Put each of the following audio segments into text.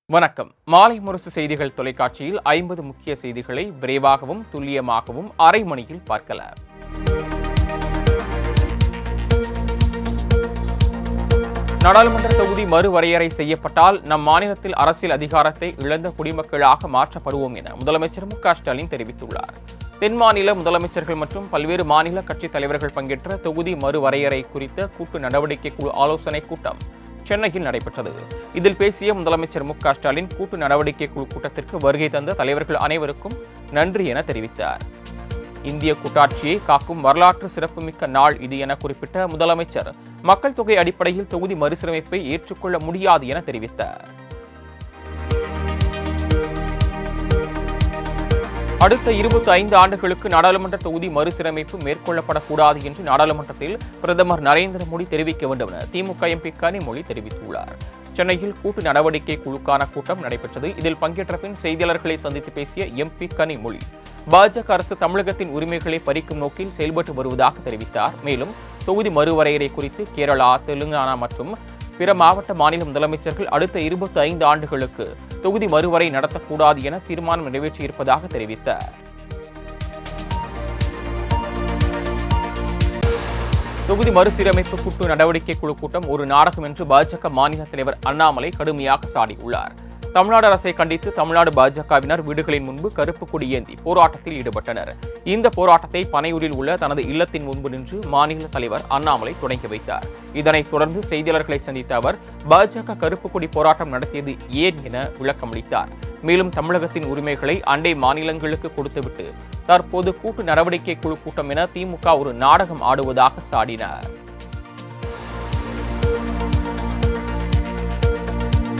வணக்கம். மாலை முரசு செய்திகள் தொலைக்காட்சியில் 50 முக்கிய செய்திகளை விரைவாகவும் துல்லியமாகவும் அரை மணியில் பார்க்கலாம். நாடாளுமன்ற தொகுதி மறுவரையறை செய்யப்பட்டால் நம் மாநிலத்தில் அரசியல் அதிகாரத்தை இழந்த குடிமக்களாக மாற்றப்படுவோம் என முதலமைச்சர் மு.க.ஸ்டாலின் தெரிவித்துள்ளார். தென் மாநில முதலமைச்சர்கள் மற்றும் பல்வேறு மாநில கட்சித் தலைவர்கள் பங்கேற்ற தொகுதி மறுவரையறை குறித்த கூட்டு நடவடிக்கை குழு ஆலோசனைக் கூட்டம் சென்னையில் நடைபெற்றது. இதில் பேசிய முதலமைச்சர் மு.க.ஸ்டாலின் கூட்டு நடவடிக்கை குழு கூட்டத்திற்கு வருகை தந்த தலைவர்கள் அனைவருக்கும் நன்றி என தெரிவித்தார். இந்திய கூட்டாட்சியை காக்கும் வரலாற்று சிறப்புமிக்க நாள் இது என குறிப்பிட்ட முதலமைச்சர் மக்கள் தொகை அடிப்படையில் தொகுதி மறுசீரமைப்பை ஏற்றுக்கொள்ள முடியாது என தெரிவித்தார். அடுத்த 25 ஆண்டுகளுக்கு நாடாளுமன்ற தொகுதி மறுசீரமைப்பு மேற்கொள்ளப்படக்கூடாது என்று நாடாளுமன்றத்தில் பிரதமர் நரேந்திர மோடி தெரிவிக்க வேண்டும் என திமுக எம்பி கனிமொழி தெரிவித்துள்ளார். சென்னையில் கூட்டு நடவடிக்கை குழுக்கான கூட்டம் நடைபெற்றது. இதில் பங்கேற்ற பின் செய்தியாளர்களை சந்தித்து பேசிய எம்பி கனிமொழி பாஜக அரசு தமிழகத்தின் உரிமைகளை பறிக்கும் நோக்கில் செயல்பட்டு வருவதாக தெரிவித்தார். மேலும் தொகுதி மறுவரையறை குறித்து கேரளா, தெலுங்கானா மற்றும் பிற மாவட்ட மாநில முதலமைச்சர்கள் அடுத்த 25 ஆண்டுகளுக்கு தொகுதி மறுவரை நடத்தக்கூடாது என தீர்மானம் நிறைவேற்றியிருப்பதாக தெரிவித்தார். தொகுதி மறுசீரமைப்பு கூட்டு நடவடிக்கை குழு கூட்டம் ஒரு நாடகம் என்று பாஜக மாநில தலைவர் அண்ணாமலை கடுமையாக சாடியுள்ளார். தமிழ்நாடு அரசை கண்டித்து தமிழ்நாடு பாஜகவினர் வீடுகளின் முன்பு கருப்பு கொடி ஏந்தி போராட்டத்தில் ஈடுபட்டனர். இந்த போராட்டத்தை பனையூரில் உள்ள தனது இல்லத்தின் முன்பு நின்று மாநில தலைவர் அண்ணாமலை தொடங்கி வைத்தார். இதனைத் தொடர்ந்து செய்தியாளர்களை சந்தித்த அவர் பாஜக கருப்பு கொடி போராட்டம் நடத்தியது ஏன் என விளக்கமளித்தார். மேலும் தமிழகத்தின் உரிமைகளை அண்டை மாநிலங்களுக்கு கொடுத்துவிட்டு தற்போது கூட்டு நடவடிக்கை குழு கூட்டம் என திமுக ஒரு நாடகம் ஆடுவதாக சாடினார்.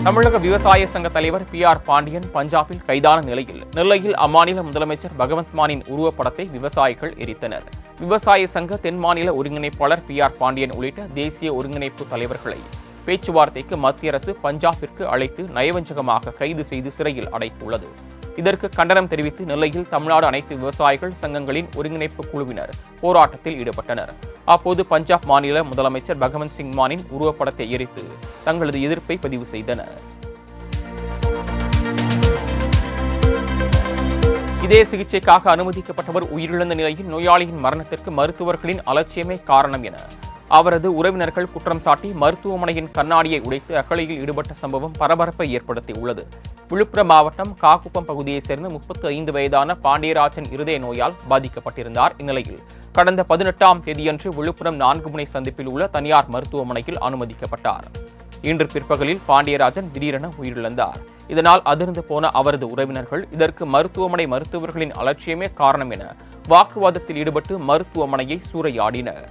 தமிழக விவசாய சங்க தலைவர் PR பாண்டியன் பஞ்சாபில் கைதான நிலையில் நெல்லையில் அம்மாநில முதலமைச்சர் பகவந்த் மானின் உருவப்படத்தை விவசாயிகள் எரித்தனர். விவசாய சங்க தென் மாநில ஒருங்கிணைப்பாளர் PR பாண்டியன் உள்ளிட்ட தேசிய ஒருங்கிணைப்பு தலைவர்களை பேச்சுவார்த்தைக்கு மத்திய அரசு பஞ்சாபிற்கு அழைத்து நயவஞ்சகமாக கைது செய்து சிறையில் அடைத்துள்ளது. இதற்கு கண்டனம் தெரிவித்து நெல்லையில் தமிழ்நாடு அனைத்து விவசாயிகள் சங்கங்களின் ஒருங்கிணைப்பு குழுவினர் போராட்டத்தில் ஈடுபட்டனர். அப்போது பஞ்சாப் மாநில முதலமைச்சர் பகவந்த் சிங் மானின் உருவப்படத்தை எரித்து தங்களது எதிர்ப்பை பதிவு செய்தனர். இதே சிகிச்சைக்காக அனுமதிக்கப்பட்டவர் உயிரிழந்த நிலையில் நோயாளியின் மரணத்திற்கு மருத்துவர்களின் அலட்சியமே காரணம் என அவரது உறவினர்கள் குற்றம் சாட்டி மருத்துவமனையின் கண்ணாடியை உடைத்து அகழியில் ஈடுபட்ட சம்பவம் பரபரப்பை ஏற்படுத்தியுள்ளது. விழுப்புரம் மாவட்டம் காக்குப்பம் பகுதியைச் சேர்ந்த 35 வயதான பாண்டியராஜன் இருதய நோயால் பாதிக்கப்பட்டிருந்தார். இந்நிலையில் கடந்த 18ஆம் தேதியன்று விழுப்புரம் 4 முனை சந்திப்பில் உள்ள தனியார் மருத்துவமனையில் அனுமதிக்கப்பட்டார். இன்று பிற்பகலில் பாண்டியராஜன் திடீரென உயிரிழந்தார். இதனால் அதிர்ந்து போன அவரது உறவினர்கள் இதற்கு மருத்துவமனை மருத்துவர்களின் அலட்சியமே காரணம் என வாக்குவாதத்தில் ஈடுபட்டு மருத்துவமனையை சூறையாடினர்.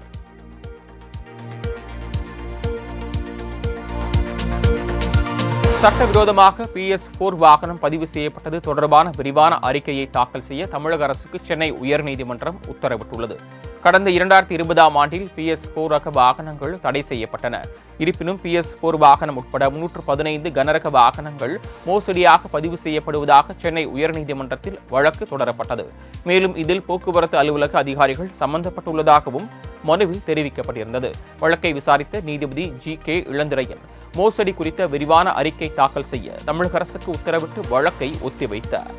சட்டவிரோதமாக PS4 வாகனம் பதிவு செய்யப்பட்டது தொடர்பான விரிவான அறிக்கையை தாக்கல் செய்ய தமிழக அரசுக்கு சென்னை உயர்நீதிமன்றம் உத்தரவிட்டுள்ளது. கடந்த 2020ஆம் ஆண்டில் PS4 ரக வாகனங்கள் தடை செய்யப்பட்டன. இருப்பினும் PS4 வாகனம் உட்பட 315 கனரக வாகனங்கள் மோசடியாக பதிவு செய்யப்படுவதாக சென்னை உயர்நீதிமன்றத்தில் வழக்கு தொடரப்பட்டது. மேலும் இதில் போக்குவரத்து அலுவலக அதிகாரிகள் சம்பந்தப்பட்டுள்ளதாகவும் மனுவில் தெரிவிக்கப்பட்டிருந்தது. வழக்கை விசாரித்த நீதிபதி G.K. இளந்திரையன் மோசடி குறித்த விரிவான அறிக்கை தாக்கல் செய்ய தமிழக அரசுக்கு உத்தரவிட்டு வழக்கை ஒத்திவைத்தார்.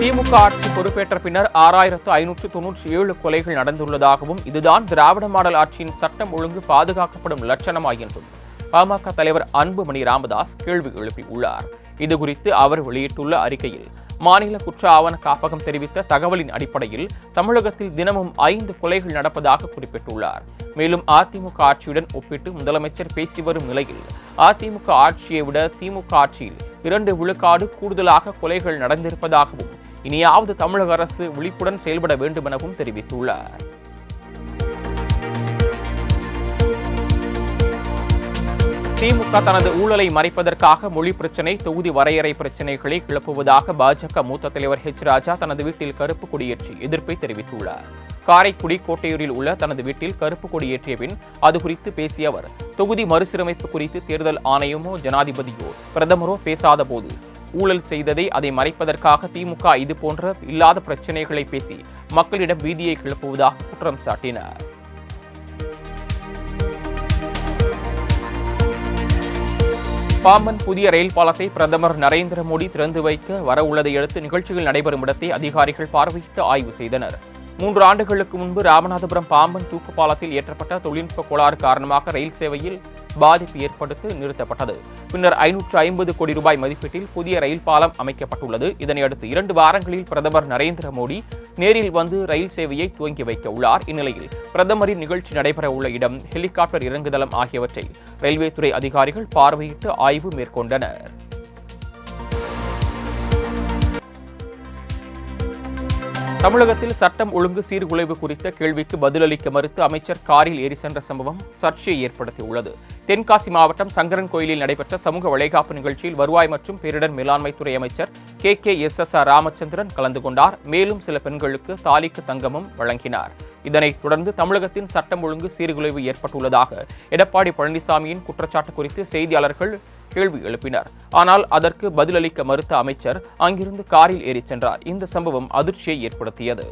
திமுக ஆட்சி பொறுப்பேற்ற பின்னர் 6597 கொலைகள் நடந்துள்ளதாகவும் இதுதான் திராவிட மாடல் ஆட்சியின் சட்டம் ஒழுங்கு பாதுகாக்கப்படும் லட்சணமா என்றும் பாமக தலைவர் அன்புமணி ராமதாஸ் கேள்வி எழுப்பியுள்ளார். இதுகுறித்து அவர் வெளியிட்டுள்ள அறிக்கையில் மாநில குற்ற ஆவண காப்பகம் தெரிவித்த தகவலின் அடிப்படையில் தமிழகத்தில் தினமும் 5 கொலைகள் நடப்பதாக குறிப்பிட்டுள்ளார். மேலும் அதிமுக ஆட்சியுடன் ஒப்பிட்டு முதலமைச்சர் பேசி வரும் நிலையில் அதிமுக ஆட்சியை விட திமுக ஆட்சியில் 2 விழுக்காடு கூடுதலாக கொலைகள் நடந்திருப்பதாகவும் இனியாவது தமிழக அரசு விழிப்புடன் செயல்பட வேண்டும் எனவும் தெரிவித்துள்ளார். திமுக தனது ஊழலை மறைப்பதற்காக மொழி பிரச்சினை, தொகுதி வரையறை பிரச்சினைகளை கிளப்புவதாக பாஜக மூத்த தலைவர் ராஜா தனது வீட்டில் கருப்பு கொடியேற்றி எதிர்ப்பை தெரிவித்துள்ளார். காரைக்குடி கோட்டையூரில் உள்ள தனது வீட்டில் கருப்பு கொடியேற்றிய பின் அது குறித்து பேசிய அவர் தொகுதி மறுசீரமைப்பு குறித்து தேர்தல் ஆணையமோ ஜனாதிபதியோ பிரதமரோ பேசாத போது ஊழல் செய்ததை அதை மறைப்பதற்காக திமுக இதுபோன்ற இல்லாத பிரச்சினைகளை பேசி மக்களிடம் பீதியை கிளப்புவதாக குற்றம் சாட்டினார். பாம்பன் புதிய ரயில் பாலத்தை பிரதமர் நரேந்திர மோடி திறந்து வைக்க வரவுள்ளதை அடுத்து நிகழ்ச்சிகள் நடைபெறும் இடத்தை அதிகாரிகள் பார்வையிட்டு ஆய்வு செய்தனர். 3 ஆண்டுகளுக்கு முன்பு ராமநாதபுரம் பாம்பன் தூக்கு பாலத்தில் ஏற்றப்பட்ட தொழில்நுட்ப கோளாறு காரணமாக ரயில் சேவையில் பாதிப்பு ஏற்பட்டு நிறுத்தப்பட்டது. பின்னர் 550 கோடி ரூபாய் மதிப்பீட்டில் புதிய ரயில் பாலம் அமைக்கப்பட்டுள்ளது. இதனையடுத்து 2 வாரங்களில் பிரதமர் நரேந்திர மோடி நேரில் வந்து ரயில் சேவையை துவங்கி வைக்க உள்ளார். இந்நிலையில் பிரதமரின் நிகழ்ச்சி நடைபெற உள்ள இடம், ஹெலிகாப்டர் இறங்குதளம் ஆகியவற்றை ரயில்வே துறை அதிகாரிகள் பார்வையிட்டு ஆய்வு மேற்கொண்டனர். தமிழகத்தில் சட்டம் ஒழுங்கு சீர்குலைவு குறித்த கேள்விக்கு பதிலளிக்க மறுத்து அமைச்சர் காரில் ஏறி சென்ற சம்பவம் சர்ச்சையை ஏற்படுத்தியுள்ளது. தென்காசி மாவட்டம் சங்கரன் கோயிலில் நடைபெற்ற சமூக வளைகாப்பு நிகழ்ச்சியில் வருவாய் மற்றும் பேரிடர் மேலாண்மைத்துறை அமைச்சர் KKSSR ராமச்சந்திரன் கலந்து கொண்டார். மேலும் சில பெண்களுக்கு தாலிக்கு தங்கமும் வழங்கினார். இதனைத் தொடர்ந்து தமிழகத்தின் சட்டம் ஒழுங்கு சீர்குலைவு ஏற்பட்டுள்ளதாக எடப்பாடி பழனிசாமியின் குற்றச்சாட்டு குறித்து செய்தியாளர்கள் கேள்வி எழுப்பினர். ஆனால் அதற்கு பதிலளிக்க மறுத்த அமைச்சர் அங்கிருந்து காரில் ஏறி சென்றார். இந்த சம்பவம் அதிர்ச்சியை ஏற்படுத்தியது.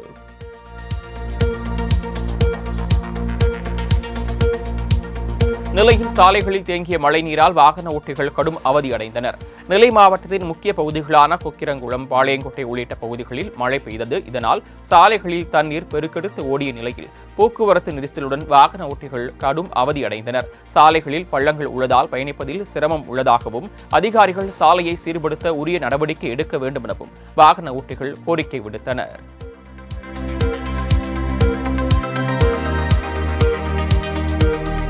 நெல்லையில் சாலைகளில் தேங்கிய மழைநீரால் வாகன ஓட்டிகள் கடும் அவதியடைந்தனர். நெல்லை மாவட்டத்தின் முக்கிய பகுதிகளான கொக்கிரங்குளம், பாளையங்கோட்டை உள்ளிட்ட பகுதிகளில் மழை பெய்தது. இதனால் சாலைகளில் தண்ணீர் பெருக்கெடுத்து ஓடிய நிலையில் போக்குவரத்து நெரிசலுடன் வாகன ஓட்டிகள் கடும் அவதியடைந்தனர். சாலைகளில் பள்ளங்கள் உள்ளதால் பயணிப்பதில் சிரமம் உள்ளதாகவும் அதிகாரிகள் சாலையை சீர்படுத்த உரிய நடவடிக்கை எடுக்க வேண்டும் எனவும் வாகன ஓட்டிகள் கோரிக்கை விடுத்தனர்.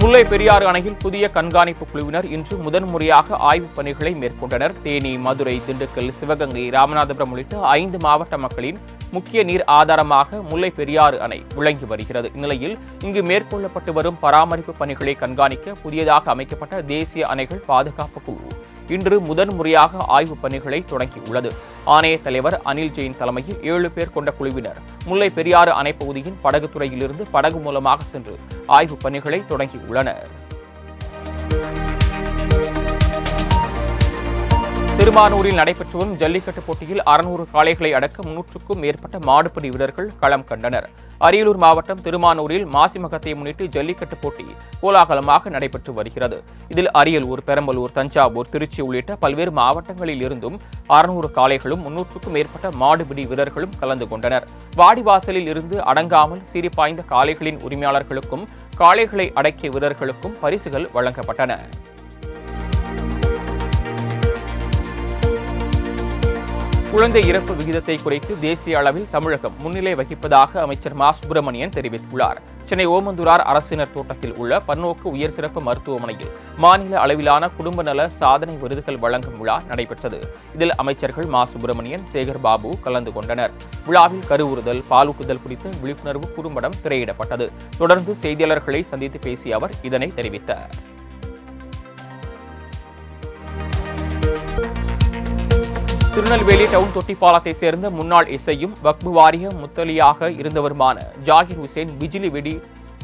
முல்லை பெரியாறு அணையில் புதிய கண்காணிப்பு குழுவினர் இன்று முதன்முறையாக ஆய்வுப் பணிகளை மேற்கொண்டனர். தேனி, மதுரை, திண்டுக்கல், சிவகங்கை, ராமநாதபுரம் உள்ளிட்ட 5 மாவட்ட மக்களின் முக்கிய நீர் ஆதாரமாக முல்லை பெரியாறு அணை விளங்கி வருகிறது. இந்நிலையில் இங்கு மேற்கொள்ளப்பட்டு வரும் பராமரிப்பு பணிகளை கண்காணிக்க புதியதாக அமைக்கப்பட்ட தேசிய அணைகள் பாதுகாப்பு குழு இன்று முதன்முறையாக ஆய்வுப் பணிகளை தொடங்கியுள்ளது. ஆணைய தலைவர் அனில் ஜெயின் தலைமையில் 7 பேர் கொண்ட குழுவினர் முல்லை பெரியாறு அணை பகுதியின் படகுத்துறையிலிருந்து படகு மூலமாக சென்று ஆய்வுப் பணிகளை தொடங்கியுள்ளனர். திருமானூரில் நடைபெற்று வரும் ஜல்லிக்கட்டு போட்டியில் 600 காளைகளை அடக்க 300க்கும் மேற்பட்ட மாடுபிடி வீரர்கள் களம் கண்டனர். அரியலூர் மாவட்டம் திருமானூரில் மாசிமகத்தை முன்னிட்டு ஜல்லிக்கட்டு போட்டி கோலாகலமாக நடைபெற்று வருகிறது. இதில் அரியலூர், பெரம்பலூர், தஞ்சாவூர், திருச்சி உள்ளிட்ட பல்வேறு மாவட்டங்களில் இருந்தும் 600 காளைகளும் 300க்கும் மேற்பட்ட மாடுபிடி வீரர்களும் கலந்து கொண்டனர். வாடிவாசலில் இருந்து அடங்காமல் சீறிப்பாய்ந்த காளைகளின் உரிமையாளர்களுக்கும் காளைகளை அடக்கிய வீரர்களுக்கும் பரிசுகள் வழங்கப்பட்டன. குழந்தை இறப்பு விகிதத்தை குறைத்து தேசிய அளவில் தமிழகம் முன்னிலை வகிப்பதாக அமைச்சர் மா. சுப்பிரமணியன் தெரிவித்துள்ளார். சென்னை ஓமந்தூரார் அரசினர் தோட்டத்தில் உள்ள பன்னோக்கு உயர் சிறப்பு மருத்துவமனையில் மாநில அளவிலான குடும்ப நல சாதனை விருதுகள் வழங்கும் விழா நடைபெற்றது. இதில் அமைச்சர்கள் மா. சுப்பிரமணியன், சேகர் பாபு கலந்து கொண்டனர். விழாவில் கருவுறுதல், பாலூட்டுதல் குறித்த விழிப்புணர்வு குறும்படம் திரையிடப்பட்டது. தொடர்ந்து செய்தியாளர்களை சந்தித்து பேசிய அவர் இதனை தெரிவித்தார். திருநெல்வேலி டவுன் தொட்டிப்பாலத்தை சேர்ந்த முன்னாள் எஸ்ஐயும் வக்பு வாரிய முத்தலியாக இருந்தவருமான ஜாகிர் ஹுசேன் பிஜிலி வெடி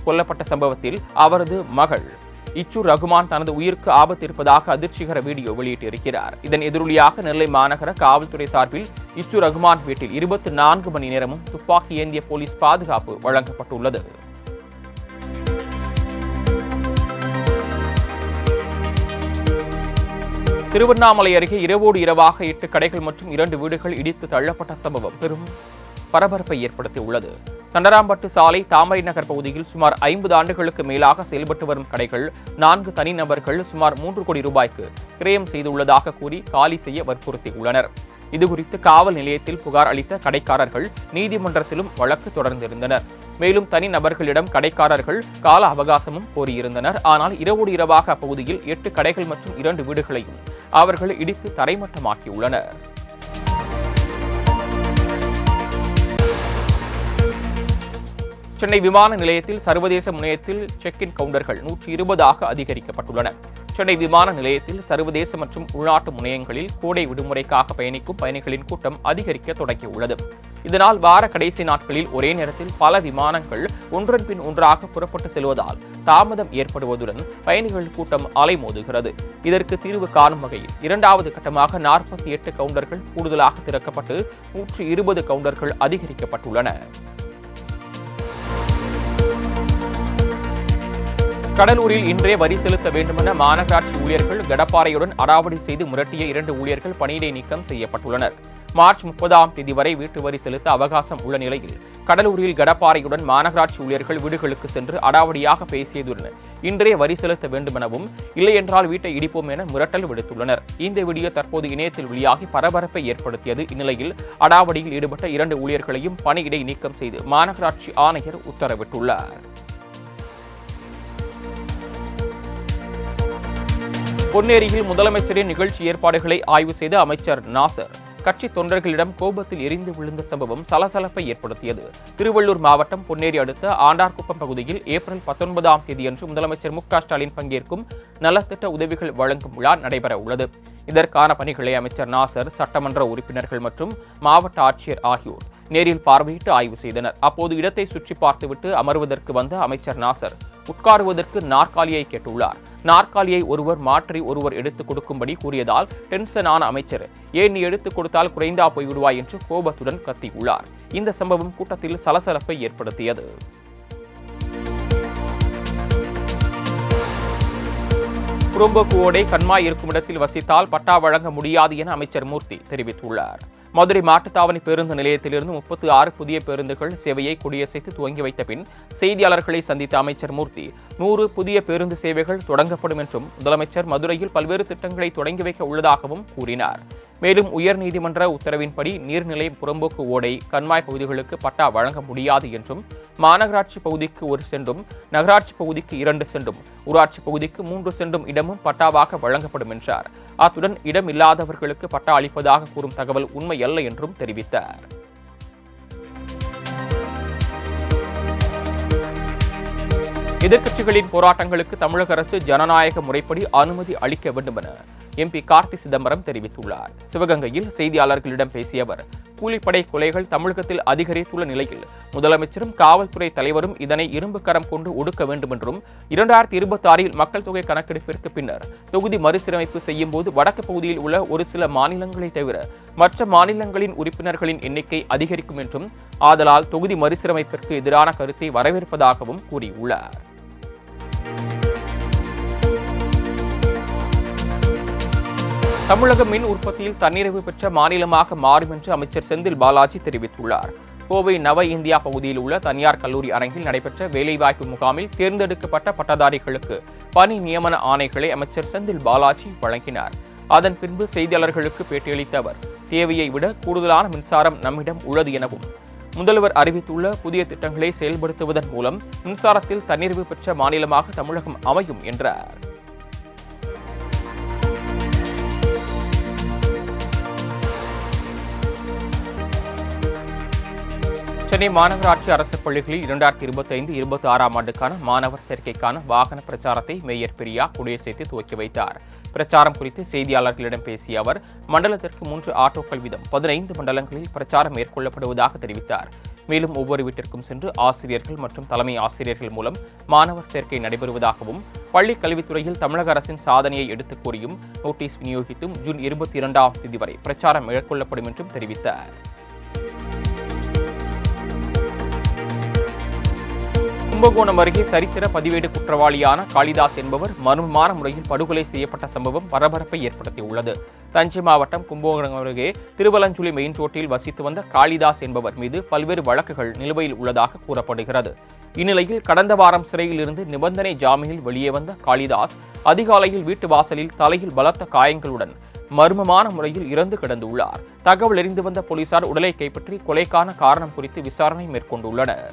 கொல்லப்பட்ட சம்பவத்தில் அவரது மகள் இச்சு ரகுமான் தனது உயிருக்கு ஆபத்து இருப்பதாக அதிர்ச்சிகர வீடியோ வெளியிட்டிருக்கிறார். இதன் எதிரொலியாக நெல்லை மாநகர காவல்துறை சார்பில் இச்சு ரகுமான் வீட்டில் 24 மணி நேரமும் துப்பாக்கி ஏந்திய போலீஸ் பாதுகாப்பு வழங்கப்பட்டுள்ளது. திருவண்ணாமலை அருகே இரவோடு இரவாக 8 கடைகள் மற்றும் 2 வீடுகள் இடித்து தள்ளப்பட்ட சம்பவம் பெரும் பரபரப்பை ஏற்படுத்தியுள்ளது. தண்டராம்பட்டு சாலை தாமரை நகர் பகுதியில் சுமார் 50 ஆண்டுகளுக்கு மேலாக செயல்பட்டு வரும் கடைகள் 4 தனிநபர்கள் சுமார் 3 கோடி ரூபாய்க்கு கிரயம் செய்துள்ளதாக கூறி காலி செய்ய வற்புறுத்தியுள்ளனர். இதுகுறித்து காவல் நிலையத்தில் புகார் அளித்த கடைக்காரர்கள் நீதிமன்றத்திலும் வழக்கு தொடர்ந்திருந்தனர். மேலும் தனிநபர்களிடம் கடைக்காரர்கள் கால அவகாசமும் கோரியிருந்தனர். ஆனால் இரவோடு இரவாக அப்பகுதியில் 8 கடைகள் மற்றும் 2 வீடுகளையும் அவர்கள் இடித்து தரைமட்டமாக்கியுள்ளனர். சென்னை விமான நிலையத்தில் சர்வதேச முனையத்தில் செக்-இன் கவுண்டர்கள் 120ஆக அதிகரிக்கப்பட்டுள்ளன. சென்னை விமான நிலையத்தில் சர்வதேச மற்றும் உள்நாட்டு முனையங்களில் கோடை விடுமுறைக்காக பயணிக்கும் பயணிகளின் கூட்டம் அதிகரிக்க தொடங்கியுள்ளது. இதனால் வார கடைசி நாட்களில் ஒரே நேரத்தில் பல விமானங்கள் ஒன்றன் பின் ஒன்றாக புறப்பட்டு செல்வதால் தாமதம் ஏற்படுவதுடன் பயணிகள் கூட்டம் அலைமோதுகிறது. இதற்கு தீர்வு காணும் வகையில் 2வது கட்டமாக 48 கவுண்டர்கள் கூடுதலாக திறக்கப்பட்டு 120 கவுண்டர்கள் அதிகரிக்கப்பட்டுள்ளன. கடலூரில் இன்றே வரி செலுத்த வேண்டுமென மாநகராட்சி ஊழியர்கள் கடப்பாறையுடன் அடாவடி செய்து மிரட்டிய 2 ஊழியர்கள் பணியிடை நீக்கம் செய்யப்பட்டுள்ளனர். மார்ச் 30ஆம் தேதி வரை வீட்டு வரி செலுத்த அவகாசம் உள்ள நிலையில் கடலூரில் கடப்பாறையுடன் மாநகராட்சி ஊழியர்கள் வீடுகளுக்கு சென்று அடாவடியாக பேசியதுடன் இன்றே வரி செலுத்த வேண்டுமெனவும் இல்லையென்றால் வீட்டை இடிப்போம் என மிரட்டல் விடுத்துள்ளனர். இந்த வீடியோ தற்போது இணையத்தில் வெளியாகி பரபரப்பை ஏற்படுத்தியது. இந்நிலையில் அடாவடியில் ஈடுபட்ட 2 ஊழியர்களையும் பணியிடை நீக்கம் செய்து மாநகராட்சி ஆணையர் உத்தரவிட்டுள்ளார். பொன்னேரியில் முதலமைச்சரின் நிகழ்ச்சி ஏற்பாடுகளை ஆய்வு செய்த அமைச்சர் நாசர் கட்சி தொண்டர்களிடம் கோபத்தில் எரிந்து விழுந்த சம்பவம் சலசலப்பை ஏற்படுத்தியது. திருவள்ளூர் மாவட்டம் பொன்னேரி அடுத்த ஆண்டார்குப்பம் பகுதியில் ஏப்ரல் 19ஆம் தேதியன்று முதலமைச்சர் மு.க.ஸ்டாலின் பங்கேற்கும் நலத்திட்ட உதவிகள் வழங்கும் விழா நடைபெற உள்ளது. இதற்கான பணிகளை அமைச்சர் நாசர், சட்டமன்ற உறுப்பினர்கள் மற்றும் மாவட்ட ஆட்சியர் ஆகியோர் நேரில் பார்வையிட்டு ஆய்வு செய்தனர். அப்போது இடத்தை சுற்றி பார்த்துவிட்டு அமர்வதற்கு வந்த அமைச்சர் நாசர் உட்காருவதற்கு நாற்காலியை கேட்டுள்ளார். நாற்காலியை ஒருவர் மாற்றி ஒருவர் எடுத்துக் கொடுக்கும்படி கூறியதால் டென்ஷன் ஆன அமைச்சர், ஏன் நீ எடுத்துக் கொடுத்தால் குறைந்தா போய்விடுவாய் என்று கோபத்துடன் கத்தியுள்ளார். இந்த சம்பவம் கூட்டத்தில் சலசலப்பை ஏற்படுத்தியது. புறம்போக்கு ஓடை கண்மாய் இருக்கும் இடத்தில் வசித்தால் பட்டா வழங்க முடியாது என அமைச்சர் மூர்த்தி தெரிவித்துள்ளார். மதுரை மாட்டுத்தாவணி பேருந்து நிலையத்திலிருந்து 36 புதிய பேருந்துகள் சேவையை கொடியசைத்து துவங்கி வைத்த பின் செய்தியாளர்களை சந்தித்த அமைச்சர் மூர்த்தி 100 புதிய பேருந்து சேவைகள் தொடங்கப்படும் என்றும் முதலமைச்சர் மதுரையில் பல்வேறு திட்டங்களை தொடங்கி வைக்க உள்ளதாகவும் கூறினார். மேலும் உயர்நீதிமன்ற உத்தரவின்படி நீர்நிலை, புறம்போக்கு ஓடை, கண்மாய் பகுதிகளுக்கு பட்டா வழங்க முடியாது என்றும் மாநகராட்சி பகுதிக்கு 1 சென்டும், நகராட்சி பகுதிக்கு 2 சென்டும், ஊராட்சி பகுதிக்கு 3 சென்டும் இடமும் பட்டாவாக வழங்கப்படும் என்றார். அத்துடன் இடம் இல்லாதவர்களுக்கு பட்டா அளிப்பதாக கூறும் தகவல் உண்மையல்ல என்றும் தெரிவித்தார். எதிர்க்கட்சிகளின் போராட்டங்களுக்கு தமிழக அரசு ஜனநாயக முறைப்படி அனுமதி அளிக்க வேண்டும் என MP கார்த்தி சிதம்பரம் தெரிவித்துள்ளார். சிவகங்கையில் செய்தியாளர்களிடம் பேசிய அவர், கூலிப்படை கொலைகள் தமிழகத்தில் அதிகரித்துள்ள நிலையில் முதலமைச்சரும் காவல்துறை தலைவரும் இதனை இரும்பு கரம் கொண்டு ஒடுக்க வேண்டும் என்றும் 2026 மக்கள் தொகை கணக்கெடுப்பிற்கு பின்னர் தொகுதி மறுசீரமைப்பு செய்யும் போது வடக்கு பகுதியில் உள்ள ஒரு சில மாநிலங்களை தவிர மற்ற மாநிலங்களின் உறுப்பினர்களின் எண்ணிக்கை அதிகரிக்கும் என்றும் ஆதலால் தொகுதி மறுசீரமைப்பிற்கு எதிரான கருத்தை வரவேற்பதாகவும் கூறியுள்ளார். தமிழக மின் உற்பத்தியில் தன்னிறைவு பெற்ற மாநிலமாக மாறும் என்று அமைச்சர் செந்தில் பாலாஜி தெரிவித்துள்ளார். கோவை நவ இந்தியா பகுதியில் உள்ள தனியார் கல்லூரி அரங்கில் நடைபெற்ற வேலைவாய்ப்பு முகாமில் தேர்ந்தெடுக்கப்பட்ட பட்டதாரிகளுக்கு பணி நியமன ஆணைகளை அமைச்சர் செந்தில் பாலாஜி வழங்கினார். அதன் பின்பு செய்தியாளர்களுக்கு பேட்டியளித்த அவர், தேவையை விட கூடுதலான மின்சாரம் நம்மிடம் உள்ளது எனவும் முதல்வர் அறிவித்துள்ள புதிய திட்டங்களை செயல்படுத்துவதன் மூலம் மின்சாரத்தில் தன்னிறைவு பெற்ற மாநிலமாக தமிழகம் அமையும் என்றார். சென்னை மாநகராட்சி அரசு பள்ளிகளில் 2025-26ஆம் ஆண்டுக்கான மாணவர் சேர்க்கைக்கான வாகன பிரச்சாரத்தை மேயர் பிரியா கொடியசைத்து துவக்கி வைத்தார். பிரச்சாரம் குறித்து செய்தியாளர்களிடம் பேசிய அவர், மண்டலத்திற்கு 3 ஆட்டோக்கள் வீதம் 15 மண்டலங்களில் பிரச்சாரம் மேற்கொள்ளப்படுவதாக தெரிவித்தார். மேலும் ஒவ்வொரு வீட்டிற்கும் சென்று ஆசிரியர்கள் மற்றும் தலைமை ஆசிரியர்கள் மூலம் மாணவர் சேர்க்கை நடைபெறுவதாகவும், பள்ளிக் கல்வித்துறையில் தமிழக அரசின் சாதனையை எடுத்துக் கூறியும் நோட்டீஸ் விநியோகித்தும் ஜூன் 22ஆம் தேதி வரை பிரச்சாரம் மேற்கொள்ளப்படும் என்றும் தெரிவித்தார். கும்பகோணம் அருகே சரித்திர பதிவேடு குற்றவாளியான காளிதாஸ் என்பவர் மர்மமான முறையில் படுகொலை செய்யப்பட்ட சம்பவம் பரபரப்பை ஏற்படுத்தியுள்ளது. தஞ்சை மாவட்டம் கும்பகோணம் அருகே திருவலஞ்சுழி மெயின் ரோட்டில் வசித்து வந்த காளிதாஸ் என்பவர் மீது பல்வேறு வழக்குகள் நிலுவையில் உள்ளதாக கூறப்படுகிறது. இந்நிலையில் கடந்த வாரம் சிறையில் இருந்து நிபந்தனை ஜாமீனில் வெளியே வந்த காளிதாஸ் அதிகாலையில் வீட்டு வாசலில் தலையில் பலத்த காயங்களுடன் மர்மமான முறையில் இறந்து கிடந்துள்ளார். தகவல் அறிந்து வந்த போலீசார் உடலை கைப்பற்றி கொலைக்கான காரணம் குறித்து விசாரணை மேற்கொண்டுள்ளனர்.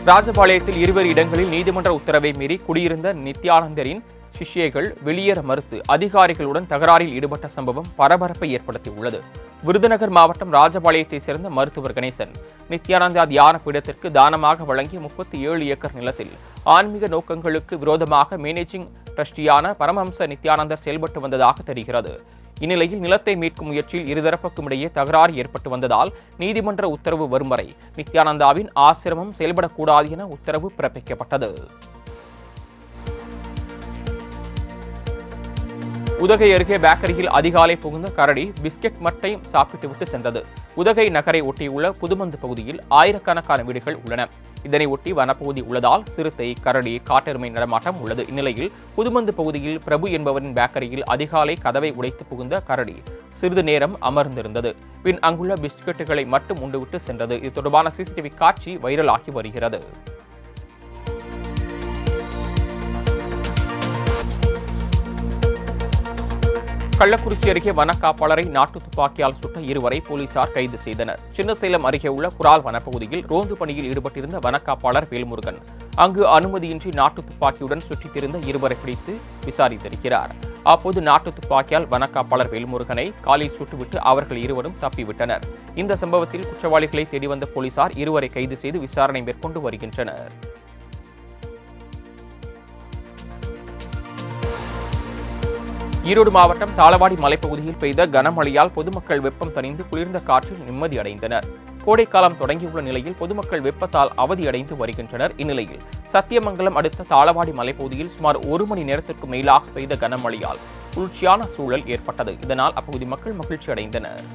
ராஜபாளையத்தில் 2 இடங்களில் நீதிமன்ற உத்தரவை மீறி குடியிருந்த நித்யானந்தரின் சிஷ்யைகள் வெளியேற மறுத்து அதிகாரிகளுடன் தகராறில் ஈடுபட்ட சம்பவம் பரபரப்பை ஏற்படுத்தியுள்ளது. விருதுநகர் மாவட்டம் ராஜபாளையத்தைச் சேர்ந்த மருத்துவர் கணேசன் நித்யானந்தா தியான பீடத்திற்கு தானமாக வழங்கிய 37 ஏக்கர் நிலத்தில் ஆன்மீக நோக்கங்களுக்கு விரோதமாக மேனேஜிங் ட்ரஸ்டியான பரமஹம்ச நித்யானந்தர் செயல்பட்டு வந்ததாக தெரிகிறது. இந்நிலையில் நிலத்தை மீட்கும் முயற்சியில் இருதரப்புக்கும் இடையே தகராறு ஏற்பட்டு வந்ததால் நீதிமன்ற உத்தரவு வரும் வரை நித்யானந்தாவின் ஆசிரமம் செயல்படக்கூடாது என உத்தரவு பிறப்பிக்கப்பட்டது. உதகை அருகே பேக்கரியில் அதிகாலை புகுந்த கரடி பிஸ்கெட் மட்டை சாப்பிட்டுவிட்டு சென்றது. உதகை நகரை ஒட்டியுள்ள புதுமந்து பகுதியில் ஆயிரக்கணக்கான வீடுகள் உள்ளன. இதனை ஒட்டி வனப்பகுதி உள்ளதால் சிறுத்தை, கரடி, காட்டெருமை நடமாட்டம் உள்ளது. இந்நிலையில் புதுமந்து பகுதியில் பிரபு என்பவரின் பேக்கரியில் அதிகாலை கதவை உடைத்து புகுந்த கரடி சிறிது நேரம் அமர்ந்திருந்தது. பின் அங்குள்ள பிஸ்கெட்டுகளை மட்டும் உண்டுவிட்டு சென்றது. இது தொடர்பான சிசிடிவி காட்சி வைரலாகி வருகிறது. கள்ளக்குறிச்சி அருகே வனக்காப்பாளரை நாட்டு துப்பாக்கியால் சுட்ட இருவரை போலீசார் கைது செய்தனர். சின்னசேலம் அருகே உள்ள குரால் வனப்பகுதியில் ரோந்து பணியில் ஈடுபட்டிருந்த வனக்காப்பாளர் வேல்முருகன் அங்கு அனுமதியின்றி நாட்டு துப்பாக்கியுடன் சுற்றித் திரிந்த இருவரை பிடித்து விசாரித்திருக்கிறார். அப்போது நாட்டு துப்பாக்கியால் வனக்காப்பாளர் வேல்முருகனை காலில் சுட்டுவிட்டு அவர்கள் இருவரும் தப்பிவிட்டனர். இந்த சம்பவத்தில் குற்றவாளிகளை தேடி வந்த போலீசார் இருவரை கைது செய்து விசாரணை மேற்கொண்டு வருகின்றனர். ஈரோடு மாவட்டம் தாளவாடி மலைப்பகுதியில் பெய்த கனமழையால் பொதுமக்கள் வெப்பம் தணிந்து குளிர்ந்த காற்றில் நிம்மதியடைந்தனர். கோடைக்காலம் தொடங்கியுள்ள நிலையில் பொதுமக்கள் வெப்பத்தால் அவதியடைந்து வருகின்றனர். இந்நிலையில் சத்தியமங்கலம் அடுத்த தாளவாடி மலைப்பகுதியில் சுமார் 1 மணி நேரத்திற்கு மேலாக பெய்த கனமழையால் குளிர்ச்சியான சூழல் ஏற்பட்டது. இதனால் அப்பகுதி மக்கள் மகிழ்ச்சி அடைந்தனர்.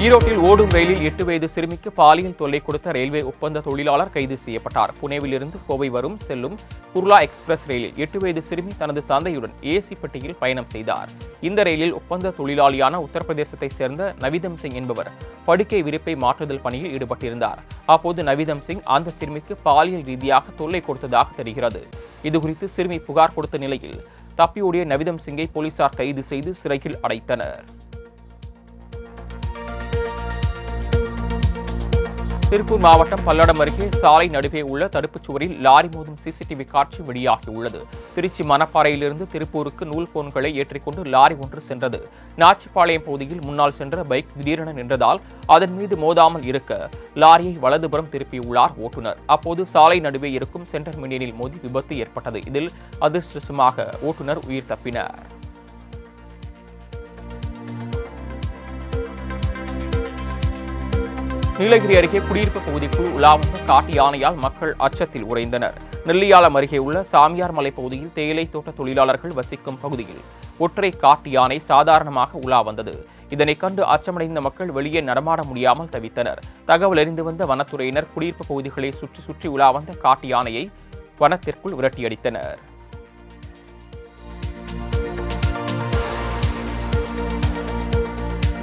ஈரோட்டில் ஓடும் ரயிலில் 8 வயது சிறுமிக்கு பாலியல் தொல்லை கொடுத்த ரயில்வே ஒப்பந்த தொழிலாளர் கைது செய்யப்பட்டார். புனேவிலிருந்து கோவை செல்லும் குர்லா எக்ஸ்பிரஸ் ரயிலில் 8 வயது சிறுமி தனது தந்தையுடன் ஏசி பெட்டியில் பயணம் செய்தார். இந்த ரயிலில் ஒப்பந்த தொழிலாளியான உத்தரப்பிரதேசத்தை சேர்ந்த நவிதம் சிங் என்பவர் படுக்கை விரிப்பை மாற்றுதல் பணியில் ஈடுபட்டிருந்தார். அப்போது நவிதம் சிங் அந்த சிறுமிக்கு பாலியல் ரீதியாக தொல்லை கொடுத்ததாக தெரிகிறது. இதுகுறித்து சிறுமி புகார் கொடுத்த நிலையில் தப்பியோடிய நவிதம் சிங்கை போலீசார் கைது செய்து சிறையில் அடைத்தனர். திருப்பூர் மாவட்டம் பல்லடம் அருகே சாலை நடுவே உள்ள தடுப்புச் சுவரில் லாரி மோதும் சிசிடிவி காட்சி வெளியாகியுள்ளது. திருச்சி மணப்பாறையிலிருந்து திருப்பூருக்கு நூல் கோன்களை ஏற்றிக்கொண்டு லாரி ஒன்று சென்றது. நாச்சிப்பாளையம் பகுதியில் முன்னால் சென்ற பைக் திடீரென நின்றதால் அதன் மீது மோதாமல் இருக்க லாரியை வலதுபுறம் திருப்பியுள்ளார் ஓட்டுநர். அப்போது சாலை நடுவே இருக்கும் சென்டர் மினியனில் மோதி விபத்து ஏற்பட்டது. இதில் அதிர்ஷ்டவசமாக ஓட்டுநர் உயிர் தப்பினார். நீலகிரி அருகே குடியிருப்பு பகுதிக்குள் உலா வந்த காட்டு யானையால் மக்கள் அச்சத்தில் உறைந்தனர். நெல்லியாலம் அருகே உள்ள சாமியார் மலை பகுதியில் தேயிலை தோட்ட தொழிலாளர்கள் வசிக்கும் பகுதியில் ஒற்றை காட்டு யானை சாதாரணமாக உலா வந்தது. இதனை கண்டு அச்சமடைந்த மக்கள் வெளியே நடமாட முடியாமல் தவித்தனர். தகவல் அறிந்து வந்த வனத்துறையினர் குடியிருப்பு பகுதிகளை சுற்றி உலா வந்த காட்டு யானையை வனத்திற்குள் விரட்டியடித்தனர்.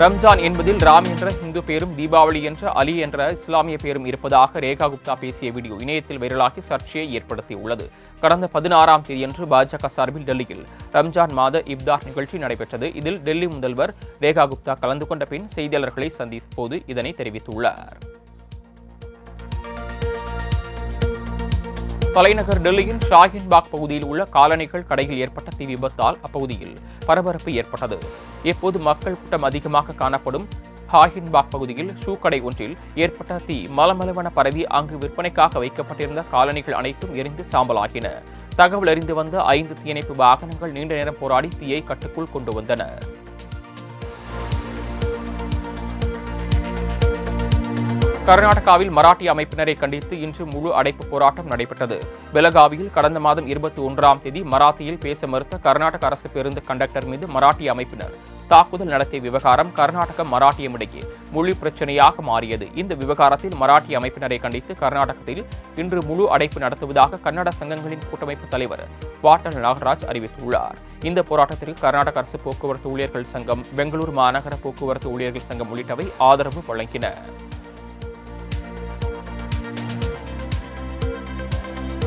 ரம்ஜான் என்பதில் ராம் என்ற இந்து பேரும் தீபாவளி என்ற அலி என்ற இஸ்லாமிய பேரும் இருப்பதாக ரேகா குப்தா பேசிய வீடியோ இணையத்தில் வைரலாகி சர்ச்சையை ஏற்படுத்தியுள்ளது. கடந்த 16ஆம் தேதியன்று பாஜக சார்பில் டெல்லியில் ரம்ஜான் மாத இப்தார் நிகழ்ச்சி நடைபெற்றது. இதில் டெல்லி முதல்வர் ரேகா குப்தா கலந்து கொண்ட பின் செய்தியாளர்களை சந்தித்த போது இதனை தெரிவித்துள்ளார். தலைநகர் டெல்லியின் ஷாஹின்பாக் பகுதியில் உள்ள காலனிகள் கடையில் ஏற்பட்ட தீ விபத்தால் அப்பகுதியில் பரபரப்பு ஏற்பட்டது. எப்போது மக்கள் கூட்டம் அதிகமாக காணப்படும் ஷாஹின்பாக் பகுதியில் ஷூ கடை ஒன்றில் ஏற்பட்ட தீ மலமளவென பரவி அங்கு விற்பனைக்காக வைக்கப்பட்டிருந்த காலனிகள் அனைத்தும் எரிந்து சாம்பலாகின. தகவல் அறிந்து வந்த 5 தீயணைப்பு வாகனங்கள் நீண்ட நேரம் போராடி தீயை கட்டுக்குள் கொண்டு வந்தன. கர்நாடகாவில் மராட்டிய அமைப்பினரை கண்டித்து இன்று முழு அடைப்பு போராட்டம் நடைபெற்றது. பெலகாவியில் கடந்த மாதம் 21ஆம் தேதி மராத்தியில் பேச மறுத்த கர்நாடக அரசு பேருந்து கண்டக்டர் மீது மராட்டிய அமைப்பினர் தாக்குதல் நடத்திய விவகாரம் கர்நாடகம் மராட்டியம் இடையே மொழி பிரச்சனையாக மாறியது. இந்த விவகாரத்தில் மராட்டிய அமைப்பினரை கண்டித்து கர்நாடகத்தில் இன்று முழு அடைப்பு நடத்துவதாக கன்னட சங்கங்களின் கூட்டமைப்பு தலைவர் வாட்டல் நாகராஜ் அறிவித்துள்ளார். இந்த போராட்டத்திற்கு கர்நாடக அரசு போக்குவரத்து ஊழியர்கள் சங்கம், பெங்களூரு மாநகர போக்குவரத்து ஊழியர்கள் சங்கம் உள்ளிட்டவை ஆதரவு வழங்கின.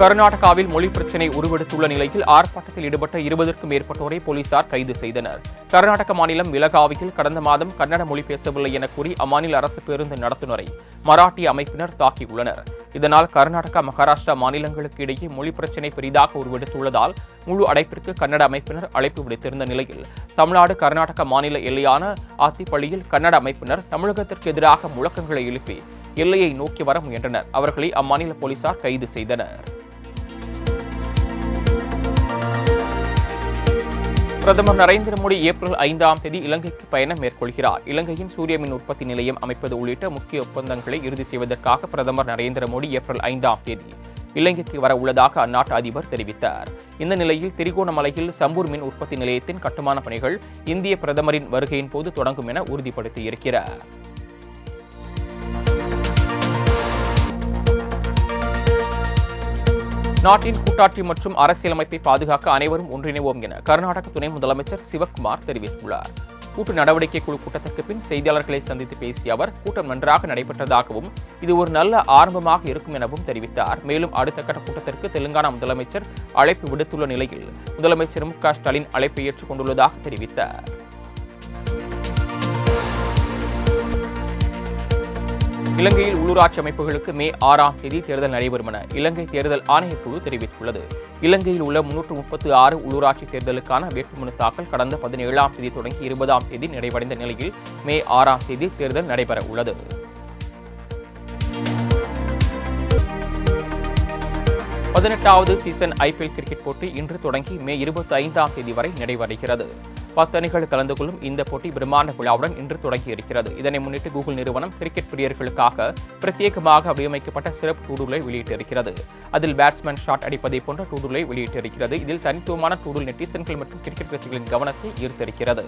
கர்நாடகாவில் மொழி பிரச்சினை உருவெடுத்துள்ள நிலையில் ஆர்ப்பாட்டத்தில் ஈடுபட்ட 20க்கும் மேற்பட்டோரை போலீசார் கைது செய்தனர். கர்நாடக மாநிலம் பெலகாவியில் கடந்த மாதம் கன்னட மொழி பேசவில்லை என கூறி அம்மாநில அரசு பேருந்து நடத்துனரை மராட்டிய அமைப்பினர் தாக்கியுள்ளனர். இதனால் கர்நாடகா, மகாராஷ்டிரா மாநிலங்களுக்கு இடையே மொழி பிரச்சினை பெரிதாக உருவெடுத்துள்ளதால் முழு அடைப்பிற்கு கன்னட அமைப்பினர் அழைப்பு விடுத்திருந்த நிலையில் தமிழ்நாடு கர்நாடக மாநில எல்லையான ஆத்திப்பள்ளியில் கன்னட அமைப்பினர் தமிழகத்திற்கு எதிராக முழக்கங்களை எழுப்பி எல்லையை நோக்கி வர முயன்றனர். அவர்களை அம்மாநில போலீசார் கைது செய்தனர். பிரதமர் நரேந்திர மோடி ஏப்ரல் 5ஆம் தேதி இலங்கைக்கு பயணம் மேற்கொள்கிறார். இலங்கையின் சூரிய மின் உற்பத்தி நிலையம் அமைப்பது உள்ளிட்ட முக்கிய ஒப்பந்தங்களை இறுதி செய்வதற்காக பிரதமர் நரேந்திர மோடி ஏப்ரல் 5ஆம் தேதி இலங்கைக்கு வர உள்ளதாக அந்நாட்டு அதிபர் தெரிவித்தார். இந்த நிலையில் திரிகோணமலையில் சம்பூர் மின் உற்பத்தி நிலையத்தின் கட்டுமான பணிகள் இந்திய பிரதமரின் வருகையின் போது தொடங்கும் என உறுதிப்படுத்தியிருக்கிறார். நாட்டின் கூட்டாட்சி மற்றும் அரசியலமைப்பை பாதுகாக்க அனைவரும் ஒன்றிணைவோம் என கர்நாடக துணை முதலமைச்சர் சிவக்குமார் தெரிவித்துள்ளார். கூட்டு நடவடிக்கை குழு கூட்டத்திற்கு பின் செய்தியாளர்களை சந்தித்து பேசிய அவர், கூட்டம் நன்றாக நடைபெற்றதாகவும் இது ஒரு நல்ல ஆரம்பமாக இருக்கும் எனவும் தெரிவித்தார். மேலும் அடுத்த கட்ட கூட்டத்திற்கு தெலுங்கானா முதலமைச்சர் அழைப்பு விடுத்துள்ள நிலையில் முதலமைச்சர் மு.க. ஸ்டாலின் அழைப்பை ஏற்றுக் கொண்டுள்ளதாக தெரிவித்தார். இலங்கையில் உள்ளூராட்சி அமைப்புகளுக்கு மே 6ஆம் தேதி தேர்தல் நடைபெறும் என இலங்கை தேர்தல் ஆணையக்குழு தெரிவித்துள்ளது. இலங்கையில் உள்ள 336 உள்ளூராட்சி தேர்தலுக்கான வேட்புமனு தாக்கல் கடந்த 17ஆம் தேதி தொடங்கி 20ஆம் தேதி நிறைவடைந்த நிலையில் மே 6ஆம் தேதி தேர்தல் நடைபெற உள்ளது. 18வது சீசன் ஐபிஎல் கிரிக்கெட் போட்டி இன்று தொடங்கி மே 25ஆம் தேதி வரை நடைபெறுகிறது. 10 அணிகள் கலந்து கொள்ளும் இந்த போட்டி பிரம்மாண்ட விழாவுடன் இன்று தொடங்கியிருக்கிறது. இதனை முன்னிட்டு கூகுள் நிறுவனம் கிரிக்கெட் பிரியர்களுக்காக பிரத்யேகமாக வடிவமைக்கப்பட்ட சிறப்பு டூடூலை வெளியிட்டிருக்கிறது. அதில் பேட்ஸ்மேன் ஷாட் அடிப்பதை போன்ற டூடூலை வெளியிட்டிருக்கிறது. இதில் தனித்துவமான டூடூல் நெட்டிசன்கள் மற்றும் கிரிக்கெட் ரசிகர்களின் கவனத்தை ஈர்த்திருக்கிறது.